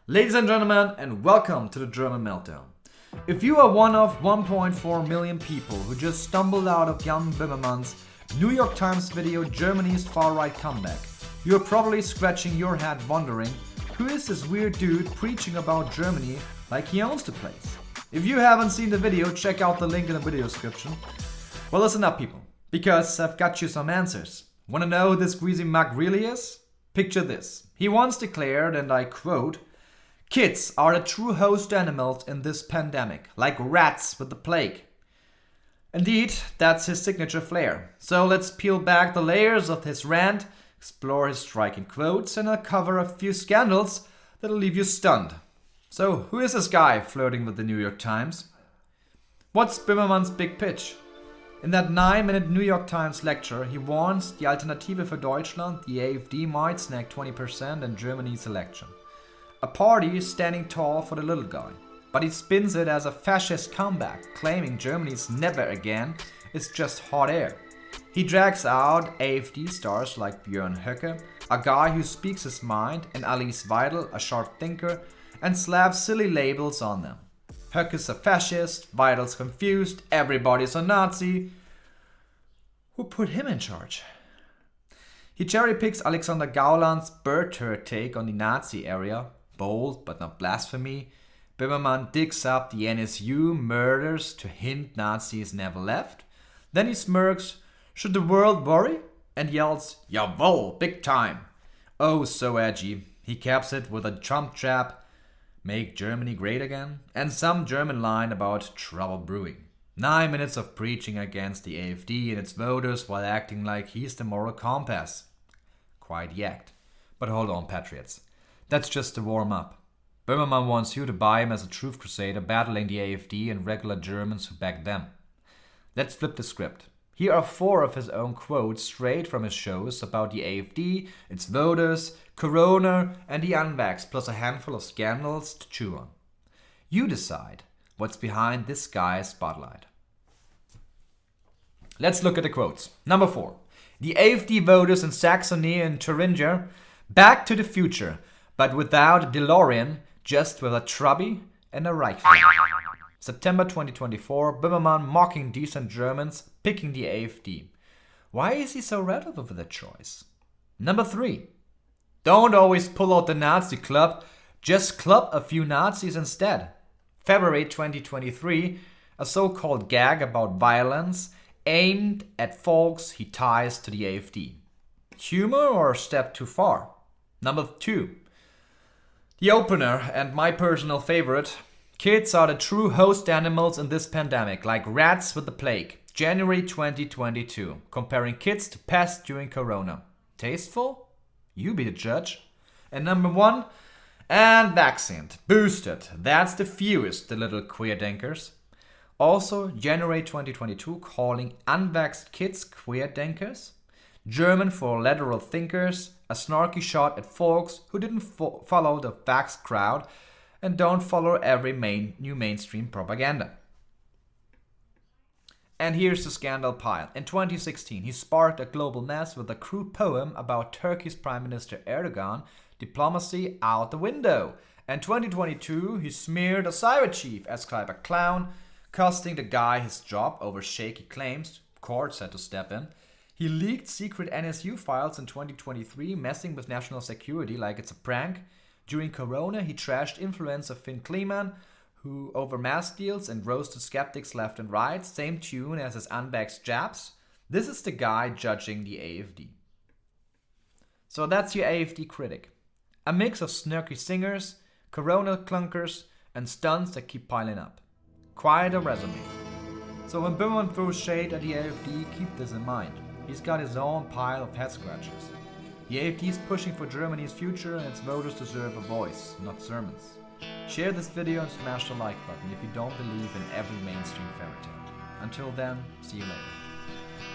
Ladies and gentlemen, and welcome to the German Meltdown. If you are one of 1.4 million people who just stumbled out of young Böhmermann's New York Times video Germany's far-right comeback, you're probably scratching your head wondering, who is this weird dude preaching about Germany like he owns the place? If you haven't seen the video, check out the link in the video description. Well, listen up people, because I've got you some answers. Wanna know who this greasy mug really is? Picture this. He once declared, and I quote, "Kids are the true host animals in this pandemic, like rats with the plague." Indeed, that's his signature flair. So let's peel back the layers of his rant, explore his striking quotes, and uncover a few scandals that'll leave you stunned. So, who is this guy flirting with the New York Times? What's Böhmermann's big pitch? In that 9-minute New York Times lecture, he warns the Alternative für Deutschland, the AfD, might snag 20% in Germany's election. A party standing tall for the little guy. But he spins it as a fascist comeback, claiming Germany's never again is just hot air. He drags out AfD stars like Björn Höcke, a guy who speaks his mind, and Alice Weidel, a sharp thinker, and slaps silly labels on them. Höcke's a fascist, Weidel's confused, everybody's a Nazi. Who put him in charge? He cherry-picks Alexander Gauland's bird turd take on the Nazi area, bold but not blasphemy. Böhmermann digs up the NSU murders to hint Nazis never left. Then he smirks, "Should the world worry?" and yells, "Jawohl, big time." Oh, so edgy. He caps it with a Trump trap, "Make Germany great again," and some German line about trouble brewing. 9 minutes of preaching against the AfD and its voters while acting like he's the moral compass. Quite yacked. But hold on, patriots. That's just the warm-up. Böhmermann wants you to buy him as a truth crusader battling the AfD and regular Germans who back them. Let's flip the script. Here are 4 of his own quotes straight from his shows about the AfD, its voters, Corona, and the unvaxxed, plus a handful of scandals to chew on. You decide what's behind this guy's spotlight. Let's look at the quotes. Number 4. The AfD voters in Saxony and Thuringia, back to the future, but without a DeLorean, just with a Trabi and a Reichwein. September 2024, Böhmermann mocking decent Germans, picking the AfD. Why is he so rattled over that choice? Number 3. Don't always pull out the Nazi club, just club a few Nazis instead. February 2023, a so-called gag about violence aimed at folks he ties to the AfD. Humor or a step too far? Number 2. The opener and my personal favorite. Kids are the true host animals in this pandemic, like rats with the plague. January 2022, comparing kids to pests during Corona. Tasteful? You be the judge. And number 1, and vaccinated, boosted. That's the fewest, the little queer-denkers. Also, January 2022, calling unvaxxed kids queer-denkers. German for lateral thinkers, a snarky shot at folks who didn't follow the vax crowd and don't follow every new mainstream propaganda. And here's the scandal pile. In 2016, he sparked a global mess with a crude poem about Turkey's Prime Minister Erdogan, diplomacy out the window. And 2022, he smeared a cyber chief, ascribed a clown, costing the guy his job over shaky claims. Courts had to step in. He leaked secret NSU files in 2023, messing with national security like it's a prank. During Corona, he trashed influencer Finn Kliman, who over mask deals and roasted skeptics left and right. Same tune as his unvaxxed jabs. This is the guy judging the AfD. So that's your AfD critic. A mix of snarky singers, Corona clunkers, and stunts that keep piling up. Quite a resume. So when Böhmermann throws shade at the AfD, keep this in mind. He's got his own pile of head scratchers. The AfD is pushing for Germany's future and its voters deserve a voice, not sermons. Share this video and smash the like button if you don't believe in every mainstream fairy tale. Until then, see you later.